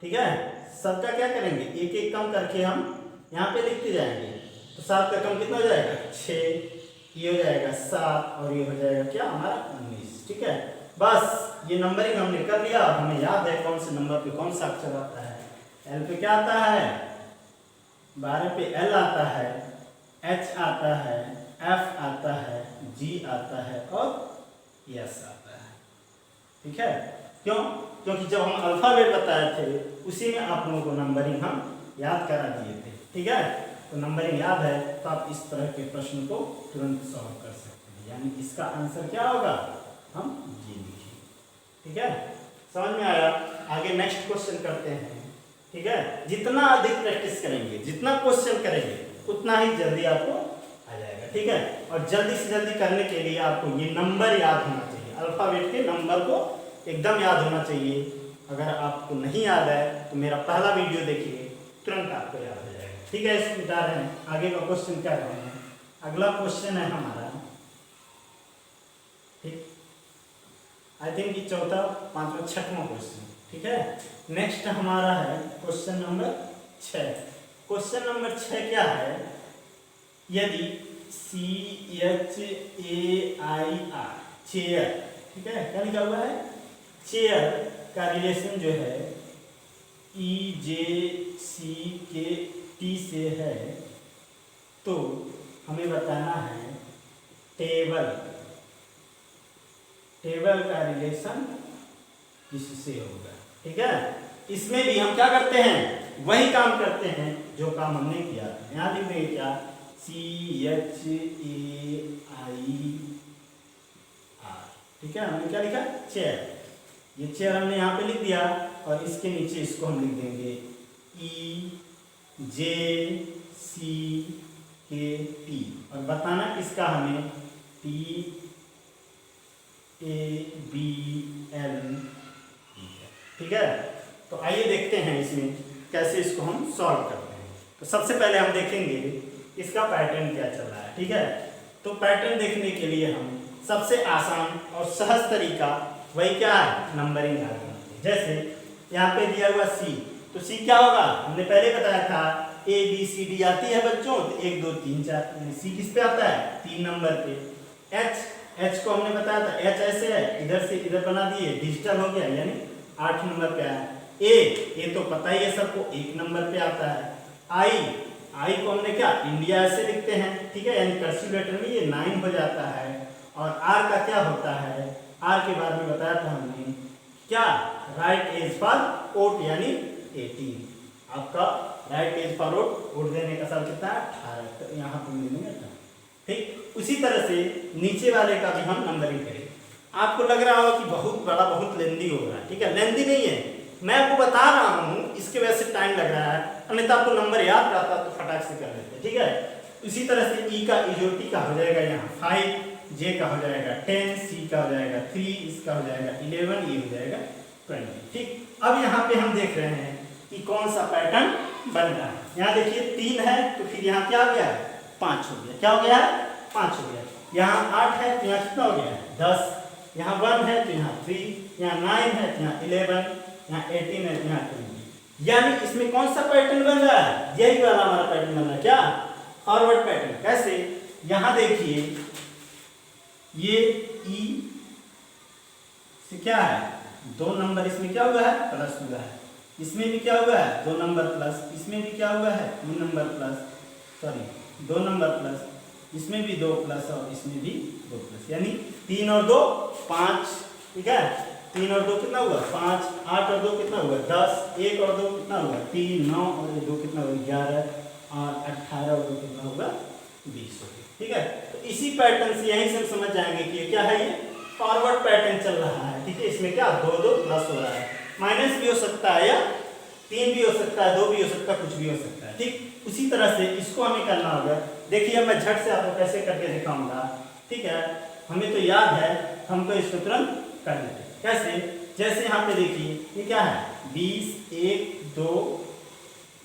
ठीक है, सबका क्या करेंगे एक एक कम करके हम यहाँ पे लिखते जाएंगे। तो 7 का कम कितना हो जाएगा 6, ये हो जाएगा 7 और ये हो जाएगा क्या हमारा 19। ठीक है, बस ये नंबरिंग हमने कर लिया। हमें याद है कौन से नंबर पे कौन सा अक्षर आता है। एल पे क्या आता है 12 पे एल आता है, एच आता है, एफ आता है, जी आता है और एस आता है। ठीक है, क्यों, क्योंकि जब हम अल्फाबेट बताए थे उसी में आप लोगों को नंबरिंग हम याद करा दिए थे। ठीक है, तो नंबरिंग याद है तो आप इस तरह के प्रश्न को तुरंत सॉल्व कर सकते हैं। यानी इसका आंसर क्या होगा, हम जी लिखेंगे। ठीक है, समझ में आया। आगे नेक्स्ट क्वेश्चन करते हैं। ठीक है, जितना अधिक प्रैक्टिस करेंगे, जितना क्वेश्चन करेंगे उतना ही जल्दी आपको आ जाएगा। ठीक है, और जल्दी से जल्दी करने के लिए आपको ये नंबर याद होना चाहिए, अल्फाबेट के नंबर को एकदम याद होना चाहिए। अगर आपको नहीं याद है तो मेरा पहला वीडियो देखिए, तुरंत आपको याद हो जाएगा। ठीक है, इसको मिटा रहे हैं, आगे का क्वेश्चन कर रहे हैं। अगला क्वेश्चन है हमारा, ठीक, आई थिंक ये चौथा पांचवा छठवां क्वेश्चन। ठीक है, नेक्स्ट हमारा है क्वेश्चन नंबर 6। क्वेश्चन नंबर 6 क्या है, यदि CHAIR चेयर, ठीक है, क्या लिखा हुआ है चेयर का रिलेशन जो है EJCKT से है, तो हमें बताना है टेबल, टेबल का रिलेशन किससे होगा। ठीक है, इसमें भी हम क्या करते हैं, वही काम करते हैं जो काम हमने किया था। यहाँ लिख देंगे क्या CHAIR। ठीक है, हमने क्या लिखा चेयर, ये चेयर हमने यहाँ पे लिख दिया और इसके नीचे इसको हम लिख देंगे EJCKT और बताना किसका हमें TABL। ठीक है, तो आइए देखते हैं इसमें कैसे इसको हम सॉल्व करते हैं। तो सबसे पहले हम देखेंगे इसका पैटर्न क्या चल रहा है। ठीक है, तो पैटर्न देखने के लिए हम सबसे आसान और सहज तरीका वही क्या है नंबरिंग लगाना। जैसे यहाँ पे दिया हुआ C, तो C क्या होगा, हमने पहले बताया था ABCD आती है बच्चों, तो 1 2 3 4, C किस पे आता है 3 नंबर पे। H को हमने बताया था H ऐसे है, इधर से इधर बना दिए, डिजिटल हो गया यानी 8 नंबर पे आया। A तो पता ही है सबको 1 नंबर पे आता है। I को हमने क्या इंडिया ऐसे लिखते हैं। ठीक है, यानी कर्सिव लेटर में ये 9 हो जाता है। और R का क्या होता है, R के बारे में बताया था हमने क्या राइट एज फॉर ओट यानी 18। आपका राइट एज फॉर ओट देने का साल कितना है 18, तो यहाँ पर मिलेंगे 18। ठीक, उसी तरह से नीचे वाले का भी हम नंबरिंग करेंगे। आपको लग रहा होगा कि बहुत बड़ा बहुत लेंदी हो रहा है। ठीक है, लेंदी नहीं है, मैं आपको बता रहा हूँ, इसके वजह से टाइम लग रहा है, अन्यथा आपको नंबर याद रहता तो फटाक से कर लेते। ठीक है, इसी तरह से E का EOT का हो जाएगा यहाँ 5, J का हो जाएगा 10, C का हो जाएगा 3, इसका हो जाएगा 11, ये हो जाएगा 20। ठीक, अब यहाँ पे हम देख रहे हैं कि कौन सा पैटर्न बन रहा है। यहाँ देखिए 3 है तो फिर यहाँ क्या हो गया 5 हो गया, क्या हो गया 5 हो गया। यहाँ 8 है तो यहाँ कितना हो गया 10, यहाँ 1 है तो यहाँ 3, यहाँ 9 है तो यहाँ 11, यहाँ 18 है तो यहाँ 20। यानी इसमें कौन सा पैटर्न बन रहा है, यही वाला हमारा पैटर्न बन रहा है, क्या फॉरवर्ड पैटर्न। कैसे, यहां देखिए ये ई से क्या है 2 नंबर, इसमें क्या हुआ है प्लस हुआ है, इसमें भी क्या हुआ है 2 नंबर प्लस, इसमें भी क्या हुआ है 2 number plus, sorry 2 number plus, इसमें भी 2 प्लस और इसमें भी 2 प्लस, यानी 3 और 2 5, ठीक है 3 और 2 कितना हुआ 5, 8 और 2 कितना हुआ 10, 1 और 2 कितना हुआ 3, 9 और 2 कितना हुआ 11 और 18 और 2 कितना होगा 20 हो गया, ठीक है। तो इसी पैटर्न से यहीं से हम समझ जाएंगे कि क्या है, ये फॉरवर्ड पैटर्न चल रहा है, ठीक है। इसमें क्या 2 2 प्लस हो रहा है, माइनस भी हो सकता है या 3 भी हो सकता है, 2 भी हो सकता है, कुछ भी हो सकता है, ठीक। उसी तरह से इसको हमें करना होगा। देखिए मैं झट से आपको कैसे करके दिखाऊंगा, ठीक है। हमें तो याद है, हमको इसको तुरंत कर लेते हैं। कैसे, जैसे यहाँ पे देखिए ये क्या है 20, 1, 2,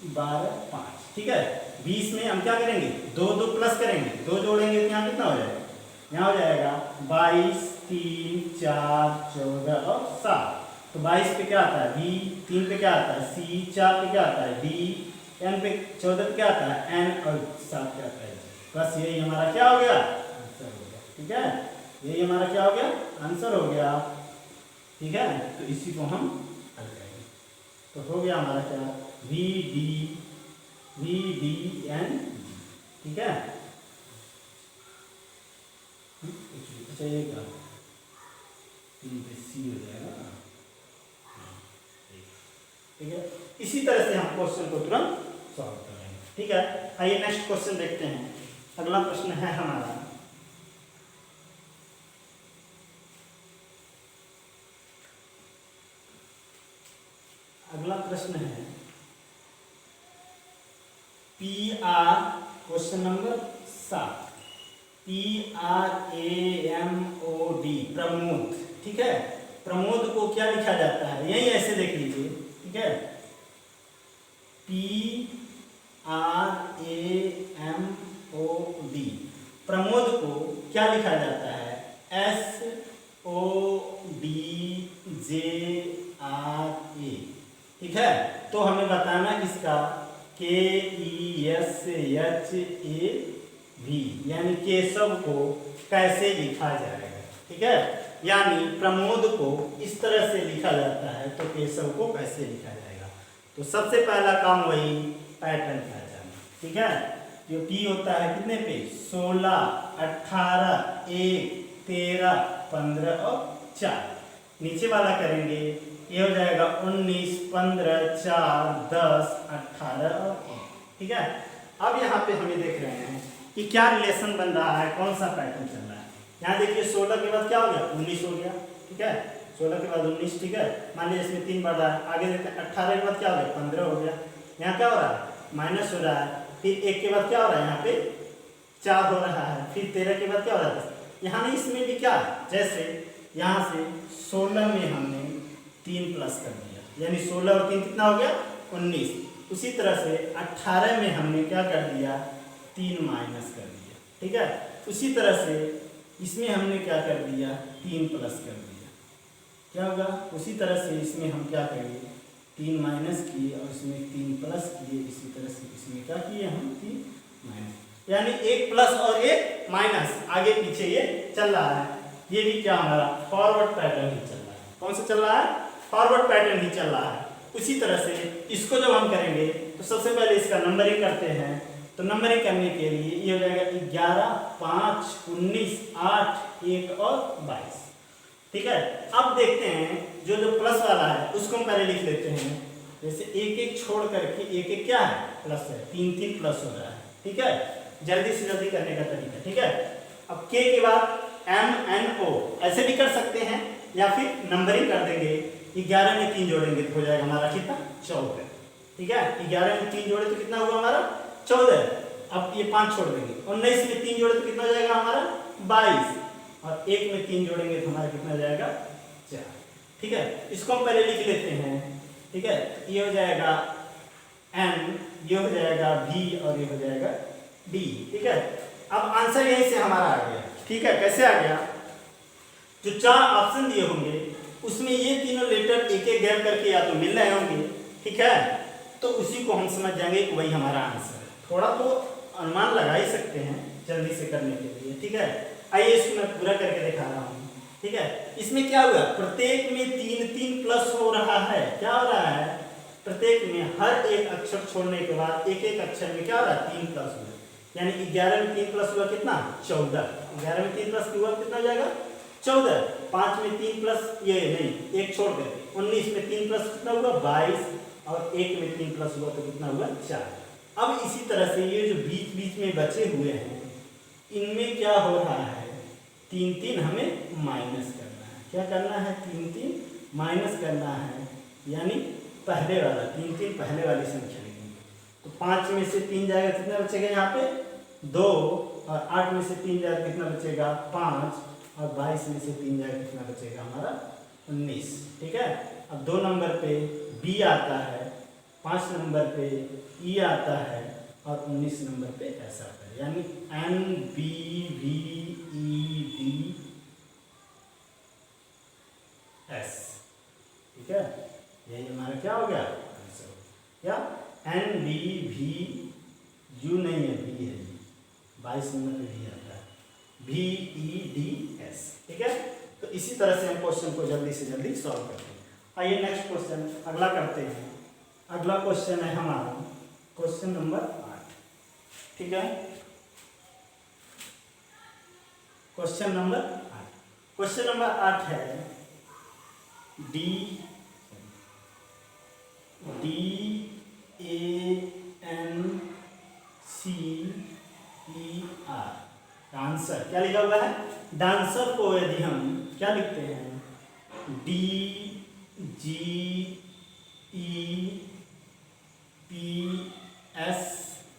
12, 5, ठीक है। 20 में हम क्या करेंगे 2 2 प्लस करेंगे, 2 जोड़ेंगे तो यहाँ कितना हो जाएगा, यहाँ हो जाएगा 22, 3, 4, 14 और 7। तो 22 पे क्या आता है बी, 3 पे क्या आता है सी, 4 पे क्या आता है डी, एन पे 14 पे क्या आता है एन और 7 पे आता है। बस यही हमारा क्या हो गया आंसर हो गया, ठीक है। यही हमारा क्या हो गया आंसर हो गया, ठीक है। तो इसी को हम हल करेंगे, तो हो गया हमारा क्या वी डी एन जी, ठीक है। अच्छा ये क्या 3 पे सी हो जाएगा, ठीक है। इसी तरह से हम क्वेश्चन को तुरंत सॉल्व करेंगे, ठीक है। आइए नेक्स्ट क्वेश्चन देखते हैं। अगला प्रश्न है हमारा P R, question number 7, PRAMOD Pramod, ठीक है। प्रमोद को क्या लिखा जाता है, यही ऐसे देख लीजिए, ठीक है। PRAMOD प्रमोद को क्या लिखा जाता है SODJRA, ठीक है। तो हमें बताना इसका KESHAV यानी केशव को कैसे लिखा जाएगा, ठीक है। यानी प्रमोद को इस तरह से लिखा जाता है, तो केशव को कैसे लिखा जाएगा। तो सबसे पहला काम वही पैटर्न पहचानना, ठीक है। जो P होता है कितने पे 16, 18, 1, 13, 15 और 4। नीचे वाला करेंगे, ये हो जाएगा 19, 15, 4, 10, 18 और 1, ठीक है। अब यहाँ पे हमें देख रहे हैं कि क्या रिलेशन बन रहा है, कौन सा पैटर्न चल रहा है। यहाँ देखिए 16 के बाद क्या हो गया 19 हो गया, ठीक है। 16 के बाद 19, ठीक है। मान लीजिए इसमें 3 बढ़ रहा है, आगे देखते हैं 18 के बाद क्या हो गया 15 हो गया। यहाँ क्या हो रहा है माइनस हो रहा है, फिर 1 के बाद क्या हो रहा है यहाँ पे 4 हो रहा है, फिर 13 के बाद क्या हो रहा है 10। यहाँ नहीं, इसमें भी क्या जैसे यहाँ से 16 में हमने 3 प्लस कर दिया, यानी 16 और 3 कितना हो गया 19। उसी तरह से 18 में हमने क्या कर दिया 3 माइनस कर दिया, ठीक है। उसी तरह से इसमें हमने क्या कर दिया 3 प्लस कर दिया, क्या होगा। उसी तरह से इसमें हम क्या करेंगे 3 माइनस किए और इसमें 3 प्लस किए, इसी तरह से इसमें क्या किए हम 3 माइनस, यानी 1 प्लस और 1 माइनस, आगे पीछे ये चल रहा है। ये भी क्या हमारा फॉरवर्ड पैटर्न ही चल रहा है। कौन सा चल रहा है फॉरवर्ड पैटर्न ही चल रहा है। उसी तरह से इसको जब हम करेंगे तो सबसे पहले इसका नंबरिंग करते हैं। तो नंबरिंग करने के लिए ये हो जाएगा 11, 5, 19, 8, 1 और 22, ठीक है। अब देखते हैं जो प्लस वाला है उसको हम पहले लिख लेते हैं। जैसे 1 1 छोड़ करके 1 1 क्या है प्लस है, 3 3 प्लस हो रहा है, ठीक है। जल्दी से जल्दी करने का तरीका, ठीक है। अब K के बाद MNO ऐसे भी कर सकते हैं, या फिर नंबरिंग कर देंगे। 11 में 3 जोड़ेंगे तो हो जाएगा हमारा कितना 14, ठीक है। 11 में 3 जोड़े तो कितना हुआ हमारा 14। अब ये 5 छोड़ देंगे, 19 में 3 जोड़े तो कितना हो जाएगा हमारा 22, और 1 में 3 जोड़ेंगे तो हमारा कितना हो जाएगा 4, ठीक है। इसको हम पहले लिख लेते हैं, ठीक है। ये हो जाएगा N, ये हो जाएगा V और ये हो जाएगा D, ठीक है। अब आंसर यहीं से हमारा आ गया, ठीक है। कैसे आ गया, जो 4 ऑप्शन दिए होंगे उसमें ये तीनों लेटर एक एक गैप करके या तो मिल रहे होंगे, ठीक है। तो उसी को हम समझ जाएंगे कि वही हमारा आंसर है। थोड़ा तो अनुमान लगा ही सकते हैं जल्दी से करने के लिए, ठीक है। आइए इसको मैं पूरा करके दिखा रहा हूँ, ठीक है। इसमें क्या हुआ, प्रत्येक में 3 3 प्लस हो रहा है। क्या हो रहा है, प्रत्येक में हर एक अक्षर छोड़ने के बाद एक एक अक्षर में क्या हो रहा है, 3 प्लस हुआ। यानी 11 में 3 प्लस हुआ कितना, 14। 11 में 3 प्लस हुआ कितना हो जाएगा, 14। 5 में 3 प्लस ये नहीं, एक छोड़ गए, 19 में 3 प्लस कितना हुआ, 22। और 1 में 3 प्लस हुआ तो कितना हुआ, 4। अब इसी तरह से ये जो बीच बीच में बचे हुए हैं इनमें क्या हो रहा है, 3 3 हमें माइनस करना है। क्या करना है, 3 3 माइनस करना है। यानी पहले वाला 3 3 पहले वाली संख्या लिखेंगे तो 5 में से 3 जाएगा, कितना बचेगा यहाँ पे 2। और 8 में से 3 जाएगा, कितना बचेगा 5। और 22 में से 3 जाएगा, कितना बचेगा हमारा 19, ठीक है। अब 2 नंबर पे बी आता है, 5 नंबर पे ई आता है और 19 नंबर पे ऐसा आता है। यानी N B V E D S, ठीक है। यही हमारा क्या हो गया आंसर। क्या, एन बी वी यू नहीं है, भी है, 22 नंबर पे भी आता है, भी ई डी एस, ठीक है। तो इसी तरह से हम क्वेश्चन को जल्दी से जल्दी सॉल्व करते हैं। आइए नेक्स्ट क्वेश्चन अगला करते हैं। अगला क्वेश्चन है हमारा क्वेश्चन नंबर 8, ठीक है। क्वेश्चन नंबर 8, क्वेश्चन नंबर 8 है D A N C E R. Answer क्या लिखा हुआ है, डांसर को यदि हम क्या लिखते हैं, D G E P S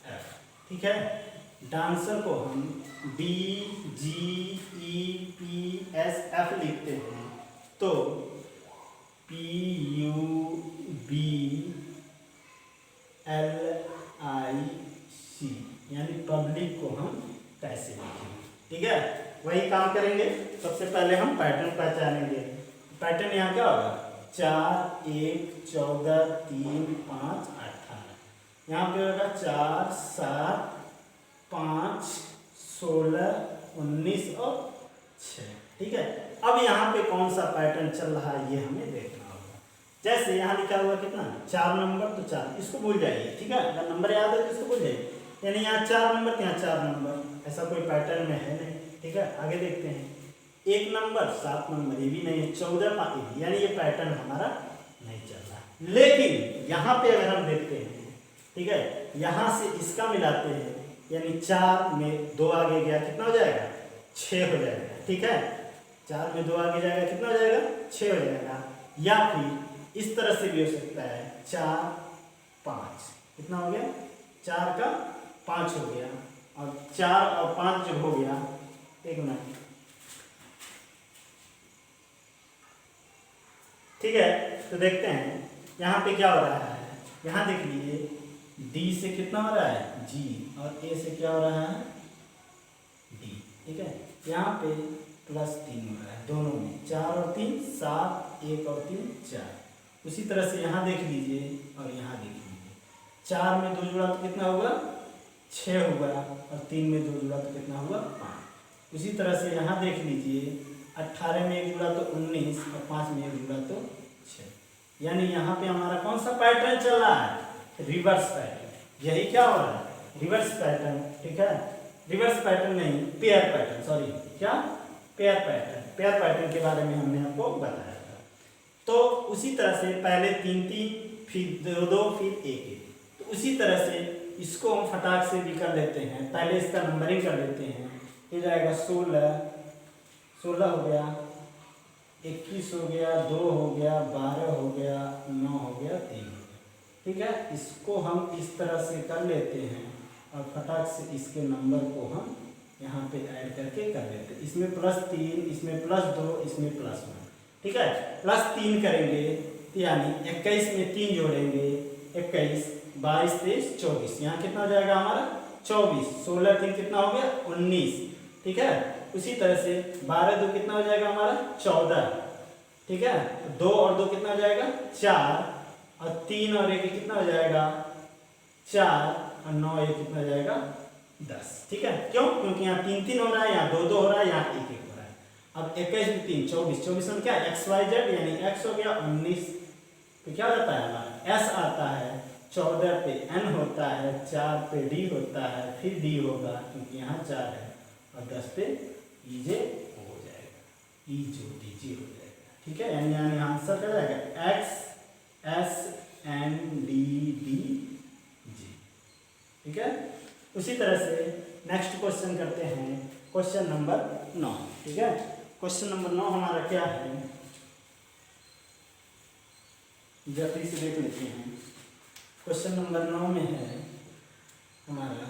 F, ठीक है। डांसर को हम D G E P S F लिखते हैं तो P U B L I C यानी पब्लिक को हम कैसे लिखेंगे, ठीक है। वही काम करेंगे। सबसे पहले हम पैटर्न पहचानेंगे। पैटर्न यहाँ क्या होगा, 4 1 14 3 5 18। यहाँ पे होगा 4 7 5 16 19 और 6, ठीक है। अब यहाँ पे कौन सा पैटर्न चल रहा है ये हमें देखना होगा। जैसे यहाँ लिखा हुआ कितना, 4 नंबर तो 4, इसको भूल जाइए, ठीक है। अगर नंबर याद है तो इसको भूल जाइए। यानी यहाँ 4 नंबर तो यहाँ 4 नंबर, ऐसा कोई पैटर्न में है नहीं, ठीक है। आगे देखते हैं, 1 नंबर 7 नंबर, ये भी नहीं है, 14 5, यानी ये पैटर्न हमारा नहीं चल रहा। लेकिन यहाँ पे अगर हम देखते हैं, ठीक है, यहाँ से इसका मिलाते हैं, यानी 4 में 2 आगे गया, कितना हो जाएगा 6 हो जाएगा, ठीक है। 4 में 2 आगे जाएगा, कितना हो जाएगा 6 हो जाएगा। या फिर इस तरह से भी हो सकता है 4 5, कितना हो गया 4 का 5 हो गया। और 4 और 5 जब हो गया, एक मिनट, ठीक है। तो देखते हैं यहाँ पे क्या हो रहा है। यहाँ देख लीजिए डी से कितना हो रहा है जी, और ए से क्या हो रहा है डी, ठीक है। यहाँ पे +3 हो रहा है दोनों में, 4 और 3 7, 1 और 3 4। उसी तरह से यहाँ देख लीजिए और यहाँ देख लीजिए, 4 में 2 जुड़ा तो कितना हुआ 6 हुआ, और 3 में 2 जुड़ा तो कितना हुआ 5। उसी तरह से यहाँ देख लीजिए, 18 में 1 जुड़ा तो 19, और 5 में 1 जुड़ा तो 6। यानी यहाँ पे हमारा कौन सा पैटर्न चल रहा है, रिवर्स पैटर्न। यही क्या हो रहा है, रिवर्स पैटर्न, ठीक है। रिवर्स पैटर्न नहीं, पेयर पैटर्न, सॉरी, क्या पेयर पैटर्न। पेयर पैटर्न के बारे में हमने आपको बताया था। तो उसी तरह से पहले 3 3, फिर 2 2, फिर 1 1। तो उसी तरह से इसको हम फटाक से भी कर लेते हैं। पहले इसका नंबरिंग कर लेते हैं। ये जाएगा 16 हो गया, 21 हो गया, 2 हो गया, 12 हो गया, 9 हो गया, 3 हो गया, ठीक है। इसको हम इस तरह से कर लेते हैं और फटाक से इसके नंबर को हम यहाँ पे ऐड करके कर लेते हैं। इसमें +3, इसमें +2, इसमें +1, ठीक है। +3 करेंगे यानी 21 में 3 जोड़ेंगे, 21 22 23 24, यहाँ कितना हो जाएगा हमारा 24, 16 3 कितना हो गया 19, ठीक है। उसी तरह से 12 2 कितना हो जाएगा हमारा 14, ठीक है। 2 और 2 कितना हो जाएगा 4, और 3 और 1 कितना हो जाएगा 4 और 9 ये कितना हो जाएगा 10। ठीक है, क्यों? क्योंकि यहाँ 3 3 हो रहा है, यहाँ 2 2 हो रहा है, यहाँ 1 1 हो रहा है। अब 21 में 3 24, 24 में क्या एक्स वाई जेड यानी x हो गया। 19 पे क्या रहता है हमारा s आता है। 14 पे n होता है, 4 पे d होता है, फिर d होगा क्योंकि यहाँ 4 है, और 10 पे ej हो जाएगा, e जो dj हो जाएगा। ठीक है, यानी आंसर क्या जाएगा x s n d d g। ठीक है, उसी तरह से नेक्स्ट क्वेश्चन करते हैं, क्वेश्चन नंबर 9। ठीक है, क्वेश्चन नंबर 9 हमारा क्या है, जल्दी से देख लेते हैं। क्वेश्चन नंबर 9 में है हमारा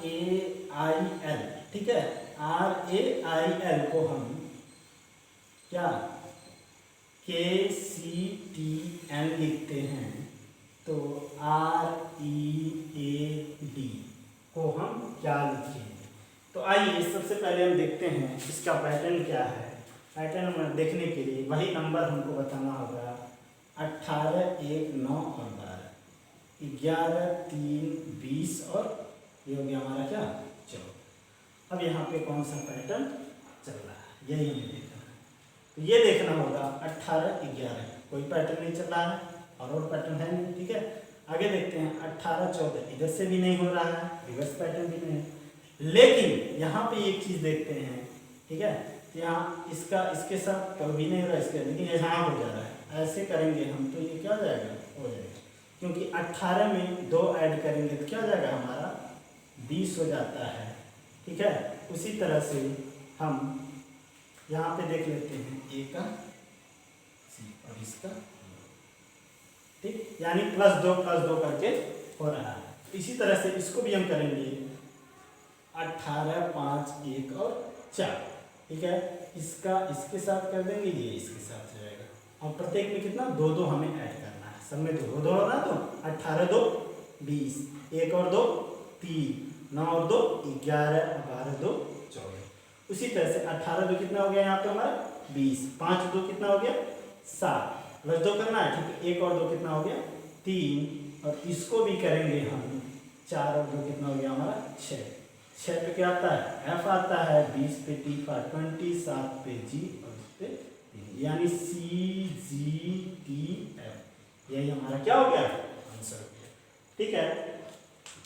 RAIL। ठीक है, RAIL को हम क्या KCTN लिखते हैं, तो READ को हम क्या लिखेंगे? तो आइए सबसे पहले हम देखते हैं इसका पैटर्न क्या है। पैटर्न देखने के लिए वही नंबर हमको बताना होगा 18 1 9 और 12, 11 3 20 और ये हो गया हमारा क्या 14। अब यहाँ पे कौन सा पैटर्न चल रहा है यही हमें देखना है। तो ये देखना होगा 18 11 कोई पैटर्न नहीं चल रहा है और पैटर्न है नहीं। ठीक है, आगे देखते हैं 18 14 इधर से भी नहीं हो रहा है, रिवर्स पैटर्न भी नहीं है। लेकिन यहाँ पे एक चीज देखते हैं। ठीक है, यहाँ इसका इसके साथ कभी नहीं हो रहा इसके, लेकिन यहाँ हो जा रहा है। ऐसे करेंगे हम तो ये क्या हो जाएगा हो जाएगा, क्योंकि 18 में 2 ऐड करेंगे तो क्या हो जाएगा हमारा 20 हो जाता है। ठीक है, उसी तरह से हम यहाँ पे देख लेते हैं ए का सी और इसका, ठीक, यानी +2 करके हो रहा है। इसी तरह से इसको भी हम करेंगे 18 5 1 और 4। ठीक है, इसका इसके साथ कर देंगे, ये इसके साथ हो जाएगा, और प्रत्येक में कितना 2 2 हमें ऐड करना है, सब में 2 2 हो रहा तो 18 2 20, 1 और 2 3, 9 और 2 11, 12 2 14। उसी तरह से 18 2 कितना हो गया यहाँ पे हमारा 20, 5 2 कितना हो गया 7, +2 करना है। ठीक है, 1 और 2 कितना हो गया 3, और इसको भी करेंगे हम 4 और 2 कितना हो गया हमारा 6। 6 पे क्या आता है F आता है, 20 पे T पर 20, 7 पे G और इस पे T, यानी CGTF। यही हमारा क्या हो गया आंसर हो गया। ठीक है,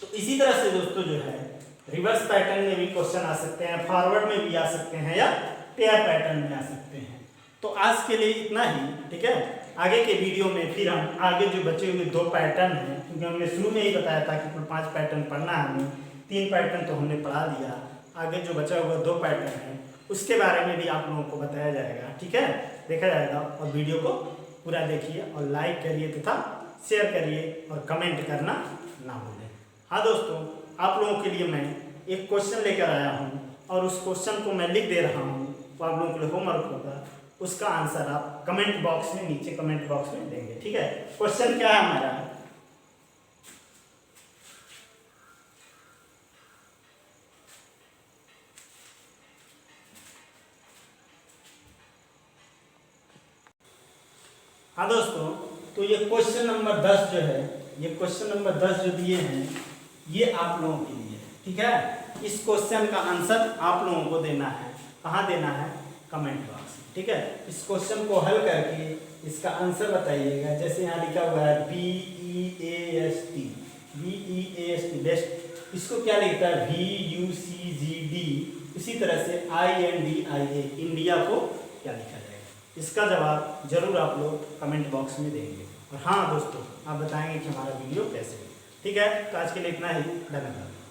तो इसी तरह से दोस्तों जो है रिवर्स पैटर्न में भी क्वेश्चन आ सकते हैं, फॉरवर्ड में भी आ सकते हैं, या पेयर पैटर्न में आ सकते हैं। तो आज के लिए इतना ही। ठीक है, आगे के वीडियो में फिर हम आगे जो बचे हुए 2 पैटर्न हैं, क्योंकि हमने शुरू में ही बताया था कि कुल 5 पैटर्न पढ़ना है हमें, 3 पैटर्न तो हमने पढ़ा दिया, आगे जो बचा हुआ 2 पैटर्न है उसके बारे में भी आप लोगों को बताया जाएगा। ठीक है, देखा जाएगा, और वीडियो को पूरा देखिए और लाइक करिए तथा शेयर करिए और कमेंट करना ना भूलें। हाँ दोस्तों, आप लोगों के लिए मैं एक क्वेश्चन लेकर आया हूँ और उस क्वेश्चन को मैं लिख दे रहा हूँ, वो आप लोगों के लिए होमवर्क होगा, उसका आंसर आप कमेंट बॉक्स में, नीचे कमेंट बॉक्स में देंगे। ठीक है, क्वेश्चन क्या है हमारा, हाँ दोस्तों, तो ये क्वेश्चन नंबर 10 जो है, ये क्वेश्चन नंबर 10 जो दिए हैं ये आप लोगों के लिए। ठीक है, इस क्वेश्चन का आंसर आप लोगों को देना है, कहाँ देना है कमेंट बॉक्स। ठीक है, इस क्वेश्चन को हल करके इसका आंसर बताइएगा। जैसे यहाँ लिखा हुआ है BEAST बेस्ट, इसको क्या लिखता है VUCGD, इसी तरह से INDIA इंडिया को क्या लिखा जाएगा, इसका जवाब जरूर आप लोग कमेंट बॉक्स में देंगे। और हाँ दोस्तों, आप बताएंगे कि हमारा वीडियो कैसे है। ठीक है, तो आज के लिए इतना ही, धन्यवाद।